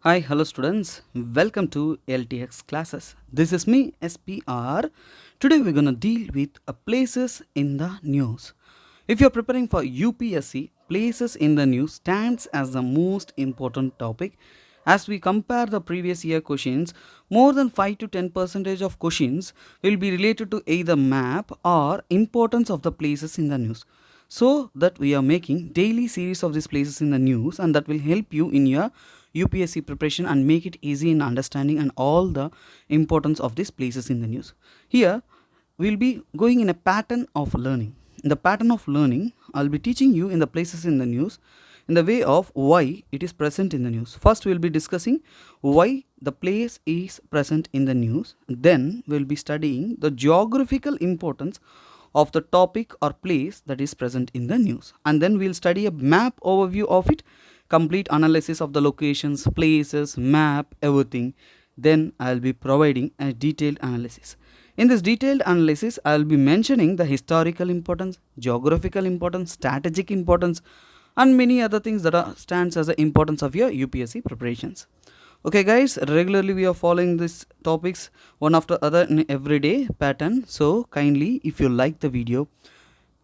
Hi, hello students. Welcome to LTX classes. This is me, SPR. Today we're gonna deal with places in the news. If you're preparing for UPSC, places in the news stands as the most important topic. As we compare the previous year questions, more than 5 to 10 percentage of questions will be related to either map or importance of the places in the news. So that we are making daily series of these places in the news, and that will help you in your UPSC preparation and make it easy in understanding and all the importance of these places in the news. Here we'll be going in a pattern of learning. In the pattern of learning, I'll be teaching you in the places in the news in the way of why it is present in the news. First, we'll be discussing why the place is present in the news. Then, we'll be studying the geographical importance of the topic or place that is present in the news. And then we'll study a map overview of it, complete analysis of the locations, places, map, everything. Then I'll be providing a detailed analysis. In this detailed analysis, I'll be mentioning the historical importance, geographical importance, strategic importance, and many other things that stands as the importance of your UPSC preparations. Okay guys, regularly we are following these topics one after other in everyday pattern. So kindly, if you like the video,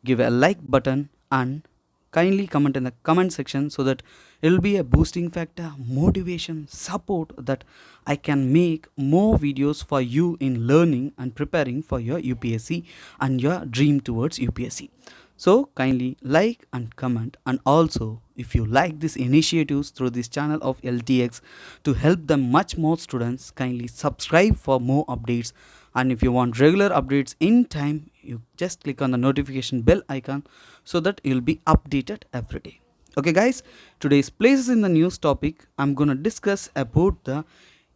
give a like button and kindly comment in the comment section, so that it will be a boosting factor, motivation, support that I can make more videos for you in learning and preparing for your UPSC and your dream towards UPSC. So kindly like and comment, and also if you like these initiatives through this channel of LTX to help them much more students, kindly subscribe for more updates. And if you want regular updates in time, you just click on the notification bell icon, so that you'll be updated every day. Okay guys, today's places in the news topic, I'm gonna discuss about the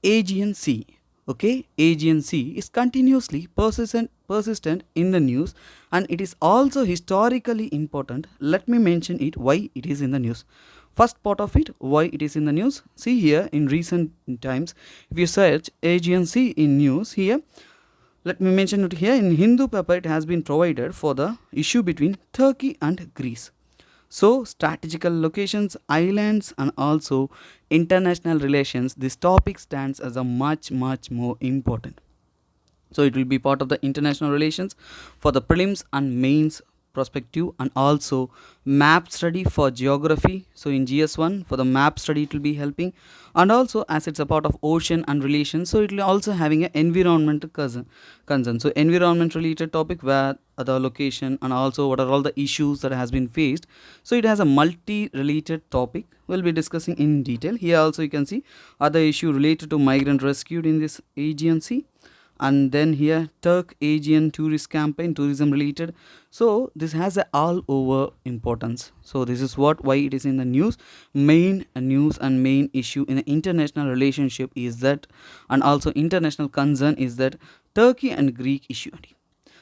Aegean Sea. Okay, Aegean Sea is continuously persistent in the news, and it is also historically important. Let me mention it why it is in the news. First part of it, why it is in the news. See here, in recent times, if you search Aegean Sea in news here, let me mention it here in Hindu paper, it has been provided for the issue between Turkey and Greece. So, strategical locations, islands, and also international relations, this topic stands as a much more important. So it will be part of the international relations for the prelims and mains perspective, and also map study for geography. So in GS1 for the map study it will be helping, and also as it's a part of ocean and relations, so it will also having an environmental concern. So environment related topic, where the location and also what are all the issues that has been faced. So it has a multi related topic we'll be discussing in detail. Here also you can see other issue related to migrant rescued in this agency, and then here Turk Aegean tourist campaign, tourism related. So this has a all over importance. So this is why it is in the news. Main news and main issue in the international relationship is that, and also international concern is that Turkey and Greek issue.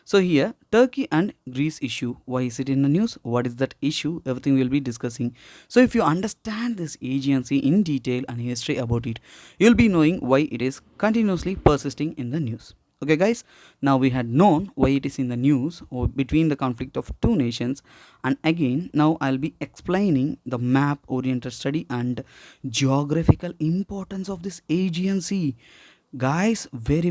So here Turkey and Greece issue, why is it in the news, what is that issue, everything we'll be discussing. So if you understand this agency in detail and history about it, you'll be knowing why it is continuously persisting in the news. Okay guys, now we had known why it is in the news or between the conflict of two nations, and again now I'll be explaining the map oriented study and geographical importance of this agency. Guys, very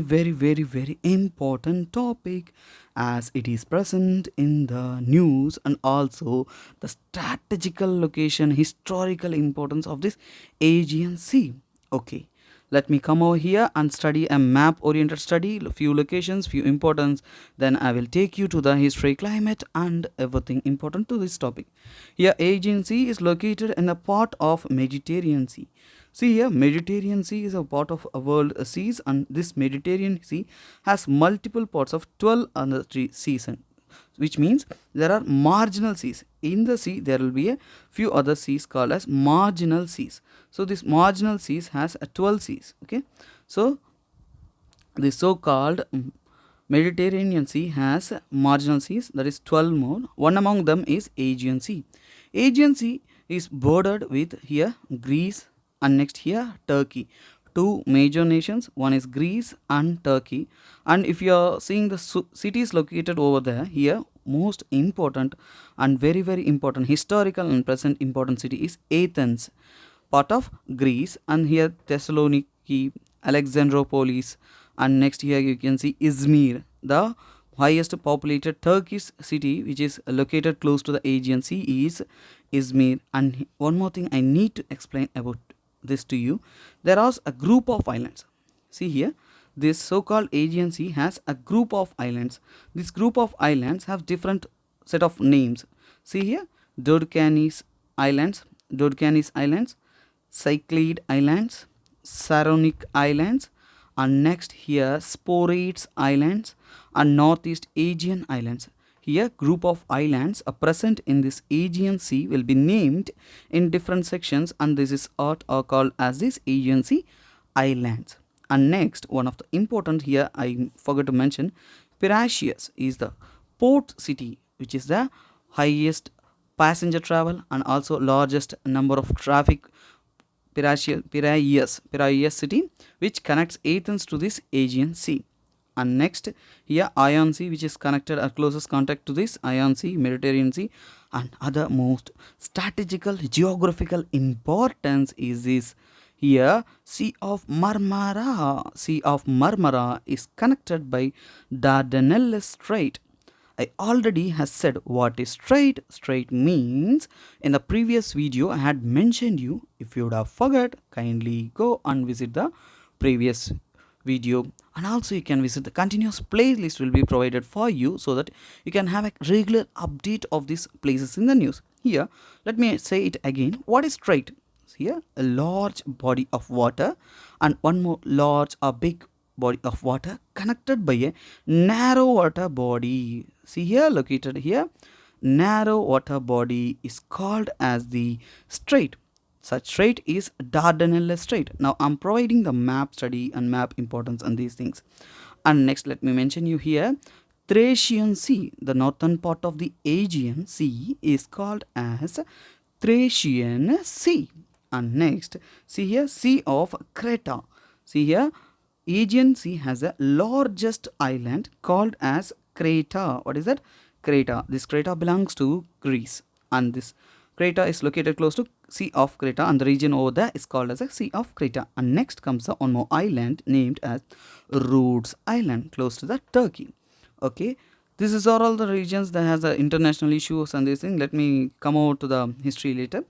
important topic, as it is present in the news, and also the strategical location, historical importance of this Aegean Sea. Okay, let me come over here and study a map oriented study, few locations, few importance. Then I will take you to the history, climate, and everything important to this topic. Here Aegean Sea is located in a part of Mediterranean Sea. See here, Mediterranean Sea is a part of a world seas, and this Mediterranean Sea has multiple parts of 12 other seas, which means there are marginal seas. In the sea, there will be a few other seas called as marginal seas. So this marginal seas has a 12 seas. Okay, so the so-called Mediterranean Sea has marginal seas, that is 12 more. One among them is Aegean Sea. Aegean Sea is bordered with here Greece, and next here Turkey. Two major nations, one is Greece and Turkey. And if you are seeing the cities located over there, here most important and very important historical and present important city is Athens. part of Greece, and here Thessaloniki, Alexandropolis, and next here you can see Izmir, the highest populated Turkish city which is located close to the Aegean Sea is Izmir. And one more thing I need to explain about this to you. There are a group of islands. See here, this so-called Aegean Sea has a group of islands. This group of islands have different set of names. See here, Dodecanese Islands, Cyclade Islands, Saronic Islands, and next here Sporades Islands and Northeast Aegean Islands. Here group of islands are present in this Aegean Sea will be named in different sections, and this is what are called as this Aegean Sea Islands. And next, one of the important here I forgot to mention, Piraeus is the port city which is the highest passenger travel and also largest number of traffic. Piraeus city which connects Athens to this Aegean Sea. And next here Ion Sea which is connected at closest contact to this Ion Sea, Mediterranean Sea, and other most strategical geographical importance is this here Sea of Marmara. Sea of Marmara is connected by Dardanelles Strait. I already has said what is strait. Strait means in the previous video I had mentioned you. If you would have forgot, kindly go and visit the previous video, and also you can visit the continuous playlist will be provided for you so that you can have a regular update of these places in the news. Here let me say it again. What is strait? Here a large body of water and one more large or big body of water connected by a narrow water body. See here, located here, narrow water body is called as the strait. Such strait is Dardanelles Strait. Now I'm providing the map study and map importance and these things. And next let me mention you here, Thracian Sea, the northern part of the Aegean Sea is called as Thracian Sea. And next, see here, Sea of Creta. See here, Aegean Sea has a largest island called as Creta. What is that? Creta. This Creta belongs to Greece, and this Creta is located close to Sea of Creta, and the region over there is called as a Sea of Creta. And next comes the one more island named as Rhodes Island, close to the Turkey. Okay, this is all the regions that has international issues and this thing. Let me come over to the history later.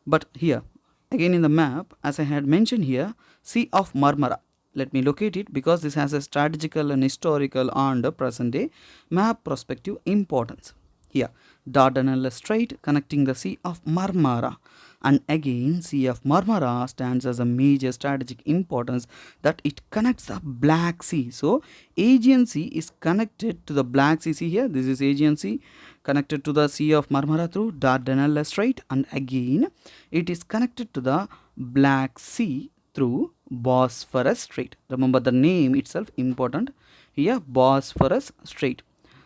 But here again in the map, as I had mentioned here, Sea of Marmara. Let me locate it because this has a strategical and historical and present day map perspective importance. Here, Dardanelles Strait connecting the Sea of Marmara. And again, Sea of Marmara stands as a major strategic importance that it connects the Black Sea. So, Aegean Sea is connected to the Black Sea. See here, this is Aegean Sea connected to the Sea of Marmara through Dardanelles Strait, and again it is connected to the Black Sea through Bosphorus Strait. Remember the name itself important here, Bosphorus Strait.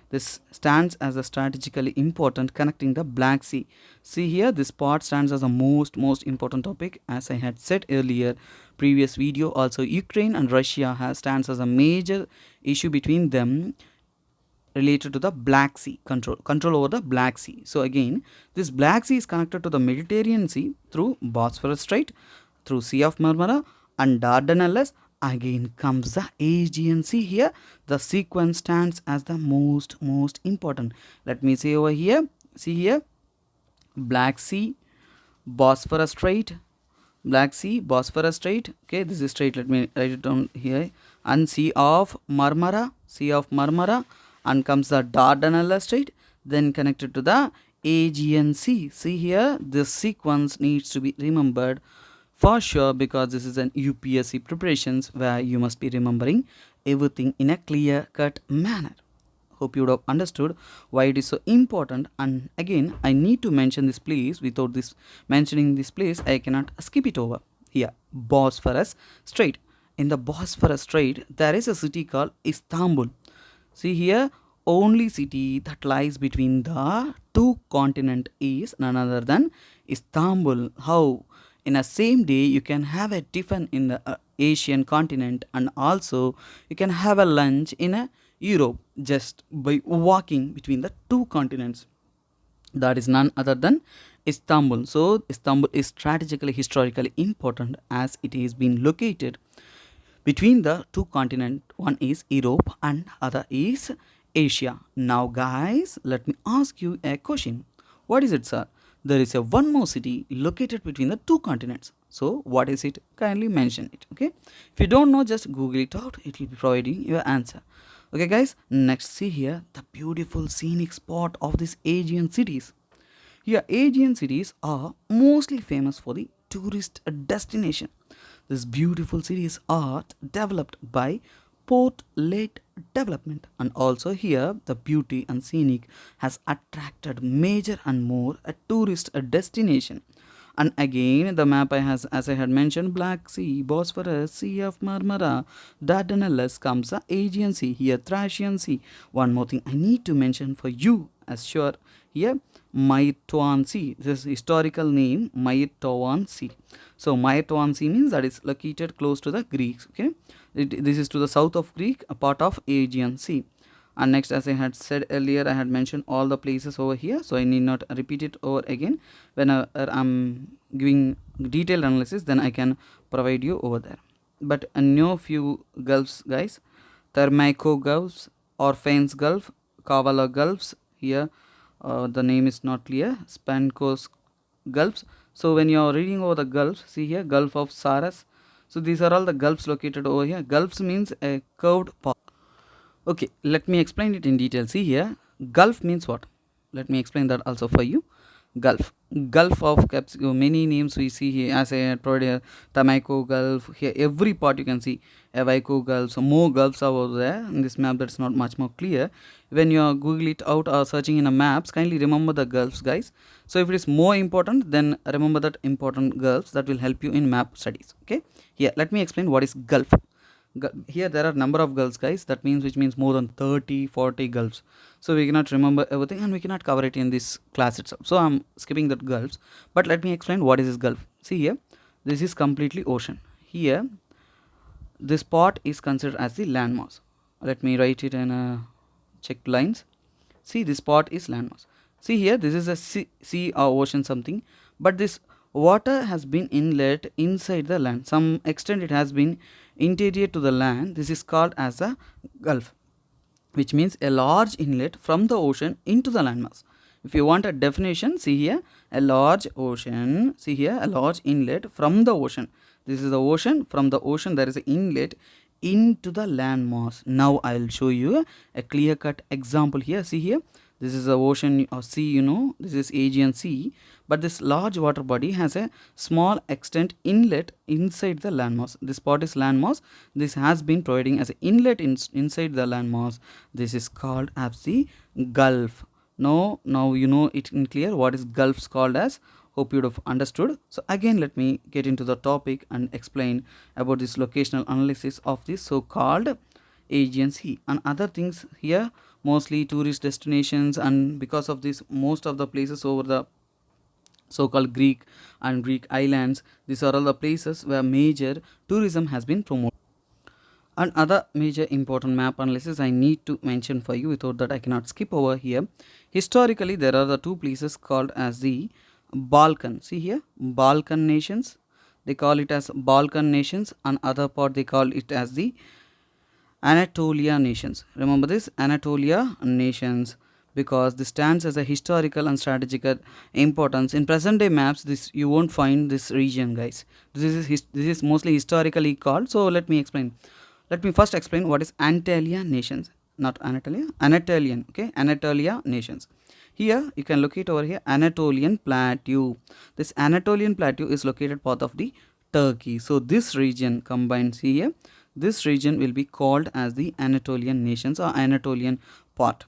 This stands as a strategically important connecting the Black Sea. See here, this part stands as a most important topic. As I had said earlier, previous video also, Ukraine and Russia stands as a major issue between them related to the Black Sea control over the Black Sea. So again, this Black Sea is connected to the Mediterranean Sea through Bosphorus Strait, through Sea of Marmara and Dardanelles. Again comes the Aegean Sea. Here the sequence stands as the most important. Let me say over here, see here, Black Sea, Bosphorus Strait, Black Sea, Bosphorus Strait. Okay, this is strait, let me write it down here, and Sea of Marmara, and comes the Dardanelles Strait, then connected to the Aegean Sea. See here, this sequence needs to be remembered for sure because this is an UPSC preparations where you must be remembering everything in a clear-cut manner. Hope you would have understood why it is so important. And again, I need to mention this place. Without this mentioning this place, I cannot skip it over. Here, Bosphorus Strait. In the Bosphorus Strait, there is a city called Istanbul. See here, only city that lies between the two continents is none other than Istanbul. How? In a same day, you can have a tiffin in the Asian continent, and also you can have a lunch in a Europe just by walking between the two continents. That is none other than Istanbul. So Istanbul is strategically historically important as it is been located between the two continents. One is Europe and other is Asia. Now guys, let me ask you a question. What is it, sir? There is a one more city located between the two continents. So what is it? Kindly mention it. Okay. If you don't know, just Google it out. It will be providing your answer. Okay guys, next see here the beautiful scenic spot of these Aegean cities. Here, Aegean cities are mostly famous for the tourist destination. These beautiful cities are developed by port-led development, and also here the beauty and scenic has attracted major and more a tourist destination. And again, the map I has, as I had mentioned, Black Sea, Bosphorus, Sea of Marmara, Dardanelles comes the Aegean Sea, here Thracian Sea. One more thing I need to mention for you as sure here, Myrtoan Sea. This is historical name Myrtoan Sea. So Myrtoan Sea means that is located close to the Greeks. Okay, this is to the south of Greek, a part of Aegean Sea. And next, as I had said earlier, I had mentioned all the places over here, so I need not repeat it over again. Whenever I'm giving detailed analysis, then I can provide you over there. But I know few gulfs, guys. Thermaiko Gulfs, Orphanes Gulf, Kavala Gulfs. Here, the name is not clear. Spankos Gulfs. So when you are reading over the gulfs, see here, Gulf of Saras. So these are all the gulfs located over here. Gulfs means a curved path. Okay, let me explain it in detail. See here, Gulf means what? Let me explain that also for you. Gulf, Gulf of Capsico, many names we see here. As I had provided here, Tamaiko Gulf. Here, every part you can see Evaiko Gulf. So more gulfs are over there in this map. That's not much more clear. When you are Google it out or searching in a maps, kindly remember the gulfs, guys. So if it is more important, then remember that important gulfs. That will help you in map studies. Okay. Here, let me explain what is Gulf. Here there are number of gulfs, guys. That means which means more than 30-40 gulfs. So we cannot remember everything and we cannot cover it in this class itself. So I'm skipping that gulfs, but let me explain what is this gulf. See here, this is completely ocean. Here this part is considered as the landmass. Let me write it in checked lines. See, this part is landmass. See here, this is a sea or ocean something, but this water has been inlet inside the land. Some extent it has been interior to the land. This is called as a gulf, which means a large inlet from the ocean into the landmass. If you want a definition, see here, a large ocean. See here, a large inlet from the ocean. This is the ocean. From the ocean there is an inlet into the landmass. Now I will show you a clear cut example here. See here, this is the ocean or sea, you know, this is Aegean Sea, but this large water body has a small extent inlet inside the landmass. This part is landmass. This has been providing as an inlet inside the landmass. This is called as the gulf. Now you know it in clear what is gulfs called as. Hope you have understood. So again, let me get into the topic and explain about this locational analysis of this so-called Aegean Sea and other things here, mostly tourist destinations, and because of this most of the places over the so-called Greek and Greek islands, these are all the places where major tourism has been promoted. And other major important map analysis I need to mention for you, without that I cannot skip over here. Historically there are the two places called as the Balkan. See here, Balkan nations, they call it as Balkan nations, and other part they call it as the Anatolia nations. Remember this, Anatolia nations, because this stands as a historical and strategical importance. In present day maps, this you won't find this region, guys. This is mostly historically called. So let me explain. Let me first explain what is Anatolia nations, not Anatolia, Anatolian. Okay, Anatolia nations. Here you can locate over here Anatolian plateau. This Anatolian plateau is located part of the Turkey. So this region combines here. This region will be called as the Anatolian nations or Anatolian part.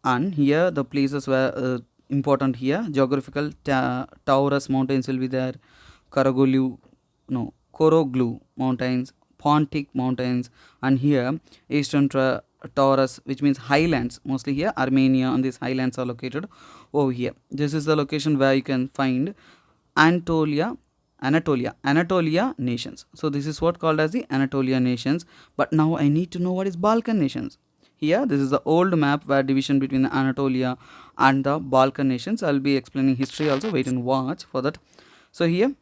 And here the places were important here. Geographical Taurus mountains will be there. Koroglu mountains, Pontic mountains, and here Eastern Taurus, which means highlands. Mostly here Armenia and these highlands are located over here. This is the location where you can find Anatolia nations. So this is what called as the Anatolia nations. But now I need to know what is Balkan nations. Here this is the old map where division between the Anatolia and the Balkan nations. I'll be explaining history also. Wait and watch for that. So here,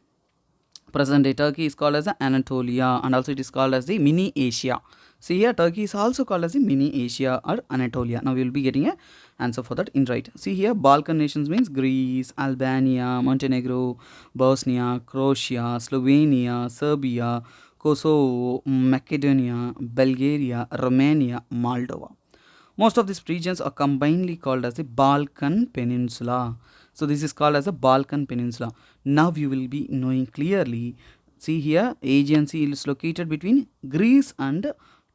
present day Turkey is called as the Anatolia, and also it is called as the mini Asia. See here, Turkey is also called as the mini Asia or Anatolia. Now we will be getting a answer for that in right. See here, Balkan nations means Greece, Albania, Montenegro, Bosnia, Croatia, Slovenia, Serbia, Kosovo, Macedonia, Bulgaria, Romania, Moldova. Most of these regions are combinedly called as the Balkan Peninsula. So this is called as the Balkan Peninsula. Now you will be knowing clearly. See here, Aegean Sea is located between Greece and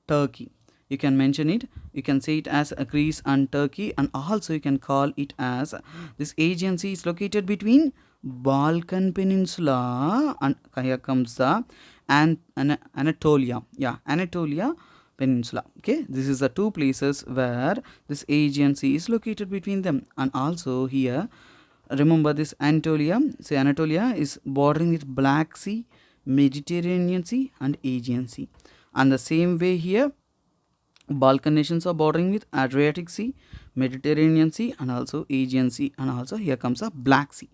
Turkey. You can mention it. You can say it as Greece and Turkey, and also you can call it as this Aegean Sea is located between Balkan Peninsula and here comes the Anatolia. Yeah, Anatolia Peninsula. Okay, this is the two places where this Aegean Sea is located between them, and also here remember this Anatolia. Say Anatolia is bordering with Black Sea, Mediterranean Sea, and Aegean Sea. And the same way here, Balkan nations are bordering with Adriatic Sea, Mediterranean Sea, and also Aegean Sea, and also here comes a Black Sea.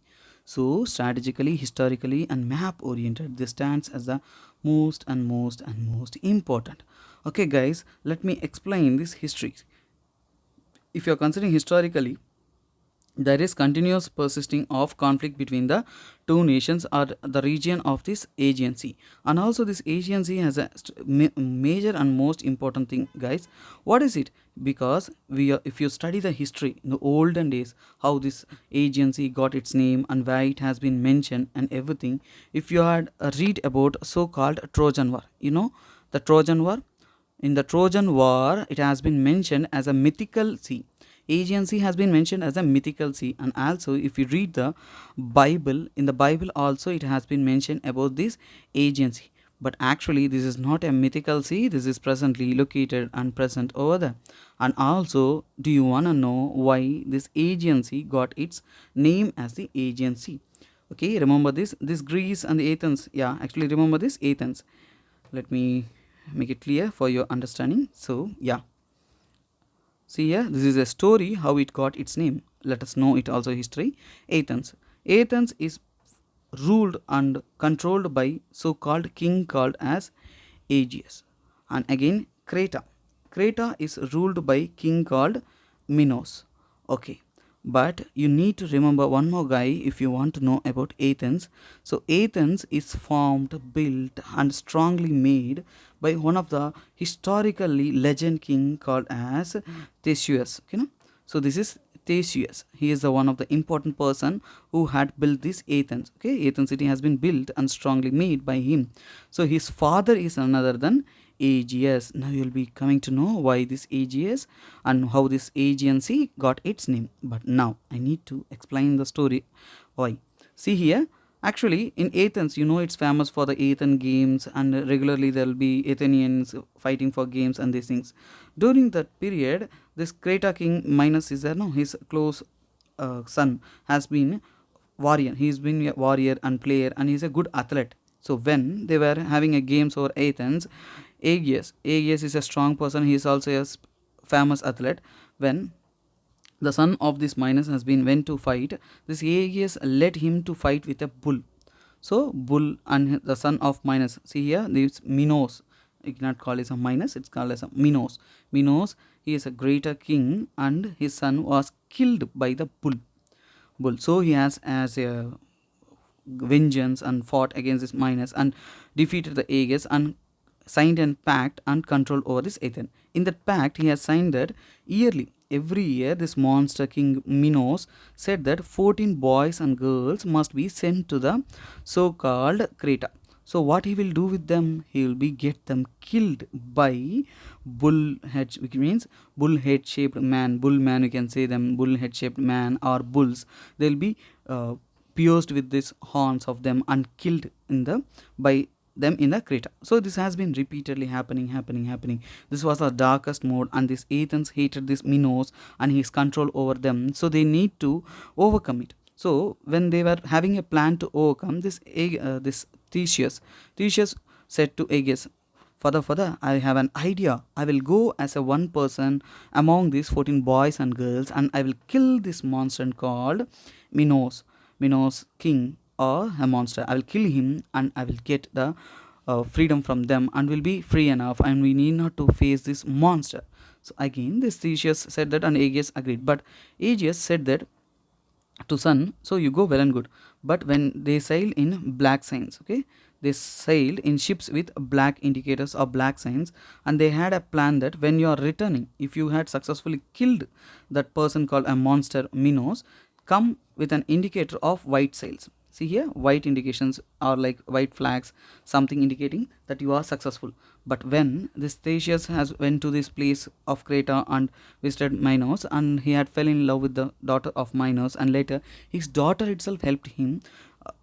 So strategically, historically, and map oriented, this stands as the most important. Okay, guys, let me explain this history. If you are considering historically, there is continuous persisting of conflict between the two nations or the region of this Aegean Sea, and also this Aegean Sea has a major and most important thing, guys. What is it? Because if you study the history in the olden days, how this Aegean Sea got its name and where it has been mentioned and everything, if you had read about so-called Trojan War, the Trojan War. In the Trojan War, it has been mentioned as a mythical sea. Aegean Sea has been mentioned as a mythical sea, and also if you read the Bible, in the Bible also it has been mentioned about this Aegean Sea. But actually, this is not a mythical sea. This is presently located and present over there. And also, do you wanna know why this Aegean Sea got its name as the Aegean Sea? Okay, remember this. This Greece and the Athens. Yeah, actually remember this Athens. Let me make it clear for your understanding. So yeah, see here, this is a story how it got its name. Let us know it also history. Athens is ruled and controlled by so-called king called as Aegeus. And again, Creta is ruled by king called Minos. Okay, but you need to remember one more guy if you want to know about Athens. So Athens is formed, built, and strongly made by one of the historically legend king called as Theseus. So this is Theseus. He is the one of the important person who had built this Athens. Okay, Athens city has been built and strongly made by him. So his father is none other than Aegeus. Now you will be coming to know why this Aegeus and how this Aegean Sea got its name. But now I need to explain the story why. See here, actually in Athens, it's famous for the Athenian games, and regularly there will be Athenians fighting for games and these things. During that period, this Creta king Minos is there, no, his close son has been warrior. He's been a warrior and player, and he's a good athlete. So when they were having a games over Athens, Aegeus is a strong person. He is also a famous athlete. When the son of this Minos has been went to fight, this Aegeus led him to fight with a bull. So bull and the son of Minos. See here, this Minos. You cannot call it a Minos. It's called as a Minos. Minos. He is a greater king, and his son was killed by the bull. So he has as a vengeance and fought against this Minos and defeated the Aegeus and signed a pact and control over this Athens. In that pact, he has signed that every year, this monster king Minos said that 14 boys and girls must be sent to the so-called Creta. So what he will do with them? He will be get them killed by bull head, which means bull head shaped man. Bull man, you can say them bull head shaped man or bulls. They'll be pierced with these horns of them and killed by them in the Creta. So this has been repeatedly happening. This was the darkest mode, and this Athens hated this Minos and his control over them. So they need to overcome it. So when they were having a plan to overcome this, this Theseus said to Aegeus, Further, I have an idea. I will go as a one person among these 14 boys and girls, and I will kill this monster called Minos, Minos king or a monster. I will kill him, and I will get the freedom from them, and will be free enough, and we need not to face this monster. So again, this Theseus said that, and Aegeus agreed. But Aegeus said that to sun, so you go well and good, but when they sail in black signs, okay, they sailed in ships with black indicators or black signs, and they had a plan that when you are returning, if you had successfully killed that person called a monster Minos, come with an indicator of white sails. See here, white indications are like white flags, something indicating that you are successful. But when this Theseus has went to this place of Creta and visited Minos, and he had fell in love with the daughter of Minos, and later his daughter itself helped him,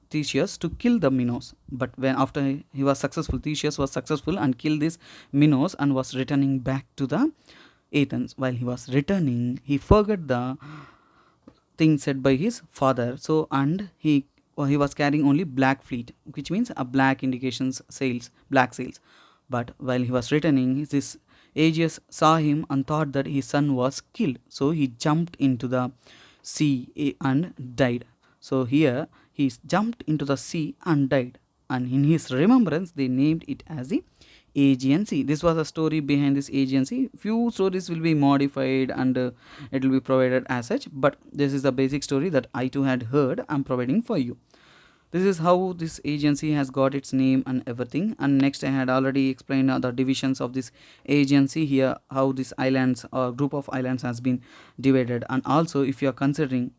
Theseus, to kill the Minos. But when after he was successful, Theseus was successful and killed this Minos and was returning back to the Athens. While he was returning, he forgot the thing said by his father. So and he was carrying only black fleet, which means a black indications sails, black sails. But while he was returning, this Aegeus saw him and thought that his son was killed. So he jumped into the sea and died. So here he jumped into the sea and died. And in his remembrance, they named it as the Aegean Sea. This was a story behind this Aegean Sea. Few stories will be modified, and it will be provided as such. But this is the basic story that I too had heard. I'm providing for you. This is how this agency has got its name and everything. And next, I had already explained the divisions of this agency here, how this islands or group of islands has been divided. And also, if you are considering,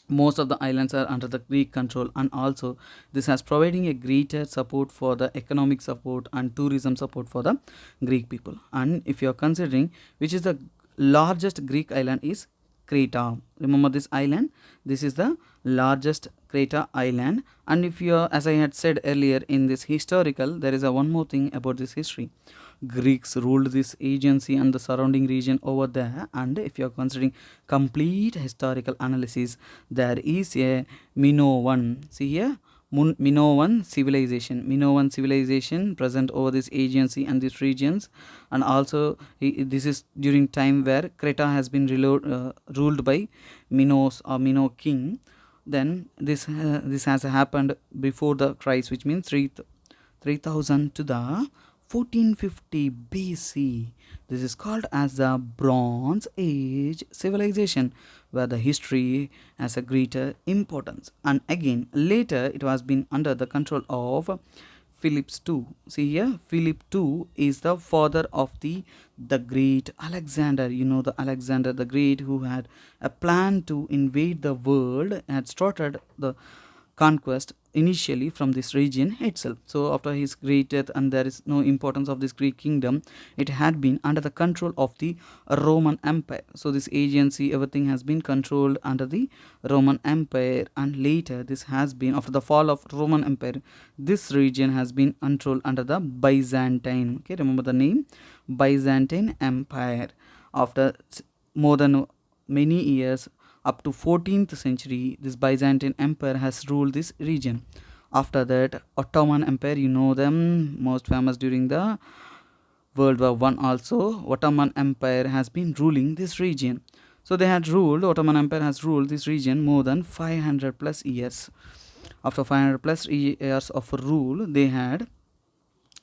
most of the islands are under the Greek control, and also this has providing a greater support for the economic support and tourism support for the Greek people. And if you are considering which is the largest Greek island is Creta. Remember this island, this is the largest Creta island. And if you are, as I had said earlier in this historical, there is a one more thing about this history. Greeks ruled this agency and the surrounding region over there. And if you are considering complete historical analysis, there is a Minoan. See here, Minoan civilization present over this agency and these regions. And also this is during time where Creta has been ruled by Minos or Mino king. Then this has happened before the Christ, which means 3000 to the 1450 BC. This is called as the Bronze Age civilization, where the history has a greater importance. And again, later it was been under the control of Philip II. See here, Philip II is the father of the great Alexander. You know the Alexander the Great, who had a plan to invade the world, had started the conquest initially from this region itself. So after his great death, and there is no importance of this Greek kingdom, it had been under the control of the Roman Empire. So this agency, everything has been controlled under the Roman Empire. And later this has been, after the fall of Roman Empire, this region has been controlled under the Byzantine. Okay, remember the name, Byzantine Empire. After more than many years, up to 14th century, this Byzantine Empire has ruled this region. After that, Ottoman Empire, you know them, most famous during the World War One. Also, Ottoman Empire has been ruling this region. So they had ruled, Ottoman Empire has ruled this region more than 500 plus years. After 500 plus years of rule, they had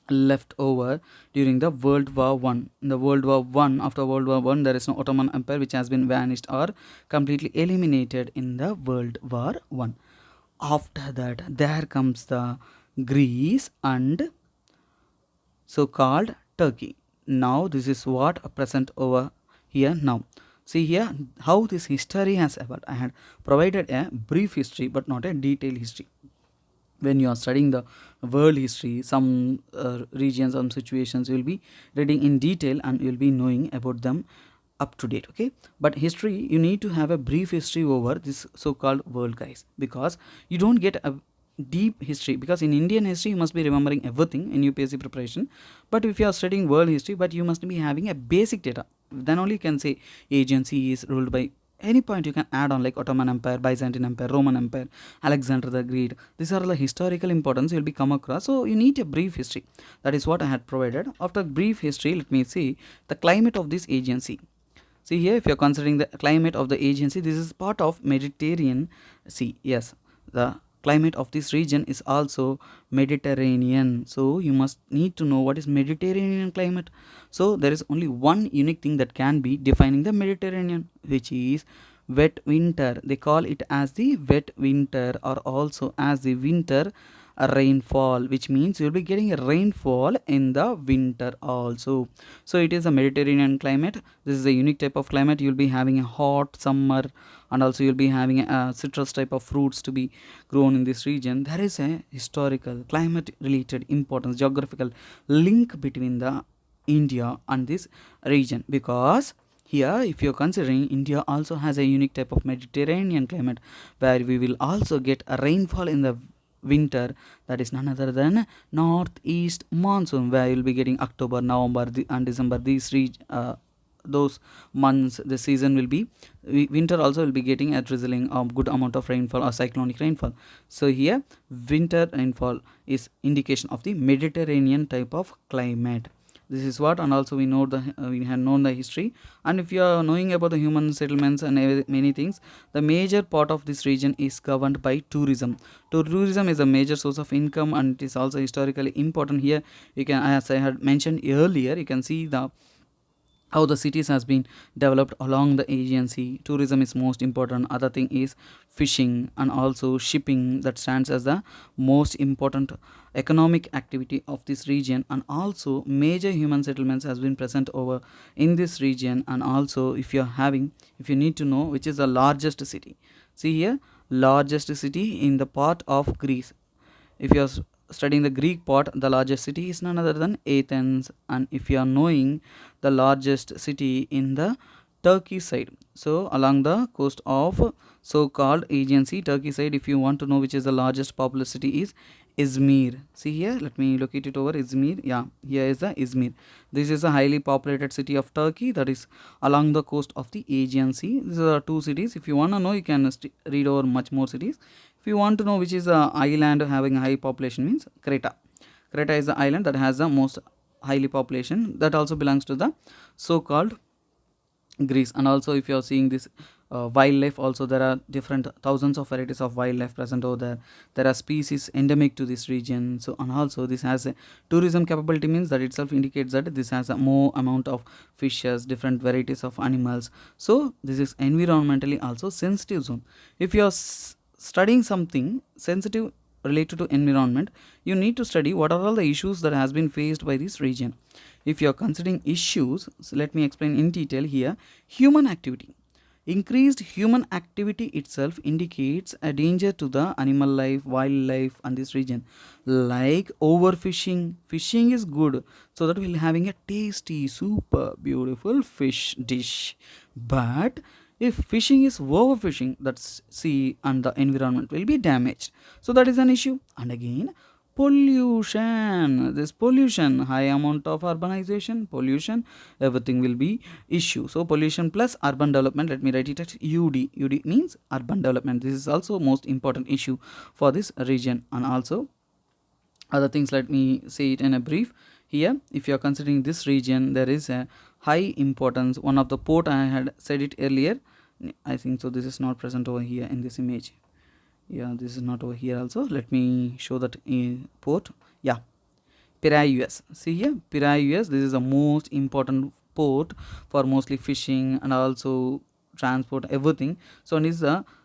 left over during the World War One. In the World War One, after World War One, there is no Ottoman Empire, which has been vanished or completely eliminated in the World War One. After that, there comes the Greece and so-called Turkey. Now this is what present over here now. See here how this history has evolved. I had provided a brief history but not a detailed history. When you are studying the world history, some regions, some situations, you will be reading in detail and you will be knowing about them up to date. Okay, but history, you need to have a brief history over this so-called world, guys, because you don't get a deep history. Because in Indian history you must be remembering everything in UPSC preparation, but if you are studying world history, but you must be having a basic data, then only you can say agency is ruled by any point you can add on, like Ottoman Empire, Byzantine Empire, Roman Empire, Alexander the Great. These are the historical importance you'll be come across. So you need a brief history. That is what I had provided. After brief history, let me see the climate of this agency. See here, if you're considering the climate of the agency, this is part of Mediterranean Sea. Yes, the climate of this region is also Mediterranean. So you must need to know what is Mediterranean climate. So there is only one unique thing that can be defining the Mediterranean, which is wet winter. They call it as the wet winter, or also as the winter rainfall, which means you'll be getting a rainfall in the winter also. So it is a Mediterranean climate. This is a unique type of climate. You'll be having a hot summer, and also you'll be having a citrus type of fruits to be grown in this region. There is a historical climate related importance, geographical link between the India and this region, because here, if you're considering, India also has a unique type of Mediterranean climate where we will also get a rainfall in the winter, that is none other than northeast monsoon, where you'll be getting October, November, and December. Those months, the season will be winter also will be getting a drizzling good amount of rainfall or cyclonic rainfall. So here winter rainfall is indication of the Mediterranean type of climate. This is what, and also we know we have known the history, and if you are knowing about the human settlements and many things, the major part of this region is governed by tourism. Tourism is a major source of income, and it is also historically important. Here you can, as I had mentioned earlier, you can see the how the cities has been developed along the Aegean Sea. Tourism is most important. Other thing is fishing and also shipping, that stands as the most important economic activity of this region, and also major human settlements has been present over in this region. And also if you need to know which is the largest city, see here, largest city in the part of Greece. If you are studying the Greek part, the largest city is none other than Athens. And if you are knowing the largest city in the Turkey side, so along the coast of so-called Aegean Sea, Turkey side, if you want to know which is the largest populous city, is Izmir. See here, let me locate it over Izmir. Yeah, here is the Izmir. This is a highly populated city of Turkey that is along the coast of the Aegean Sea. These are two cities. If you want to know, you can read over much more cities. If you want to know which is a island having a high population, means Creta. Creta is the island that has the most highly population, that also belongs to the so-called Greece. And also if you are seeing this wildlife, also there are different thousands of varieties of wildlife present over there. There are species endemic to this region. So, and also this has a tourism capability, means that itself indicates that this has a more amount of fishes, different varieties of animals. So this is environmentally also sensitive zone. If you are studying something sensitive related to environment, you need to study what are all the issues that has been faced by this region. If you are considering issues, so let me explain in detail here. Human activity, increased human activity itself indicates a danger to the animal life, wildlife and this region, like overfishing. Fishing is good, so that we'll having a tasty, super beautiful fish dish. But if fishing is overfishing, that's sea and the environment will be damaged. So that is an issue. And again, pollution, this pollution, high amount of urbanization, pollution, everything will be issue. So pollution plus urban development, let me write it as UD means urban development. This is also most important issue for this region. And also other things, let me say it in a brief. Here if you are considering this region, there is a high importance. One of the port, I had said it earlier, I think so, this is not present over here in this image. Yeah, this is not over here also. Let me show that port. Yeah, Piraeus. See here, Piraeus, this is the most important port for mostly fishing and also transport, everything. So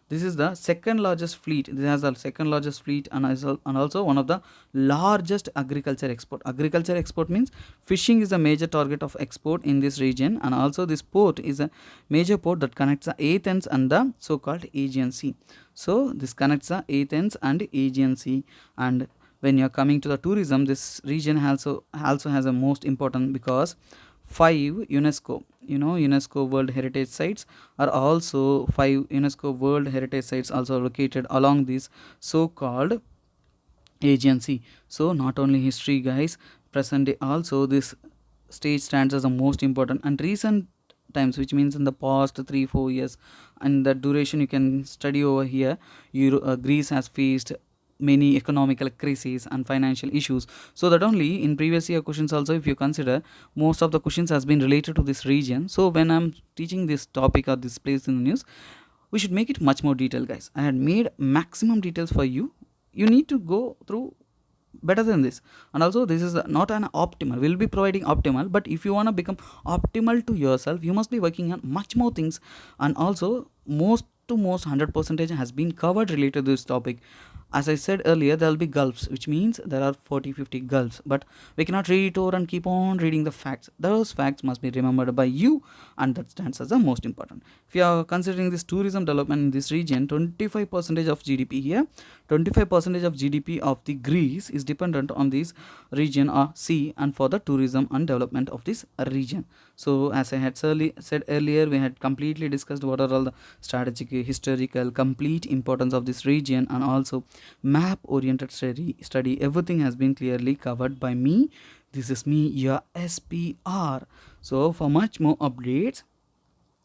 this is the second largest fleet. This has the second largest fleet, and also one of the largest agriculture export. Agriculture export means fishing is a major target of export in this region, and also this port is a major port that connects the Athens and the so-called Aegean Sea. So this connects the Athens and Aegean Sea. And when you are coming to the tourism, this region also has a most important, because 5 UNESCO, UNESCO World Heritage Sites are also 5 UNESCO World Heritage Sites also located along this so-called Aegean Sea. So not only history, guys, present day also this stage stands as the most important. And recent times, which means in the past 3 4 years, and the duration you can study over here. Greece has faced many economical crises and financial issues, so that only in previous year questions also, if you consider, most of the questions has been related to this region. So when I'm teaching this topic or this place in the news, we should make it much more detailed, guys. I had made maximum details for you. You need to go through better than this. And also, this is not an optimal, we'll be providing optimal, but if you want to become optimal to yourself, you must be working on much more things. And also, most to most 100% has been covered related to this topic. As I said earlier, there will be gulfs, which means there are 40 50 gulfs, but we cannot read it over and keep on reading the facts. Those facts must be remembered by you, and that stands as the most important. If you are considering this tourism development in this region, 25% of GDP here, 25% of GDP of the Greece is dependent on this region or sea, and for the tourism and development of this region. So as I had said earlier, we had completely discussed what are all the strategic, historical, complete importance of this region, and also map oriented study. Everything has been clearly covered by me. This is me, your SPR. So for much more updates,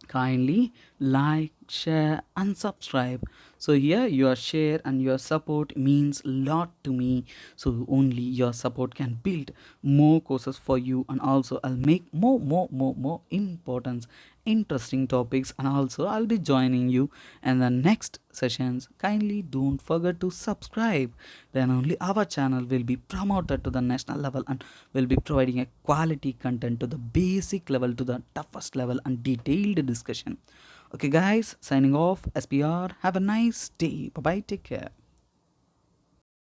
kindly like, share and subscribe. So here your share and your support means a lot to me, so only your support can build more courses for you, and also I'll make more important interesting topics, and also I'll be joining you in the next sessions. Kindly don't forget to subscribe, then only our channel will be promoted to the national level, and will be providing a quality content to the basic level to the toughest level and detailed discussion. Okay guys, signing off, SPR. Have a nice day. Bye bye, take care.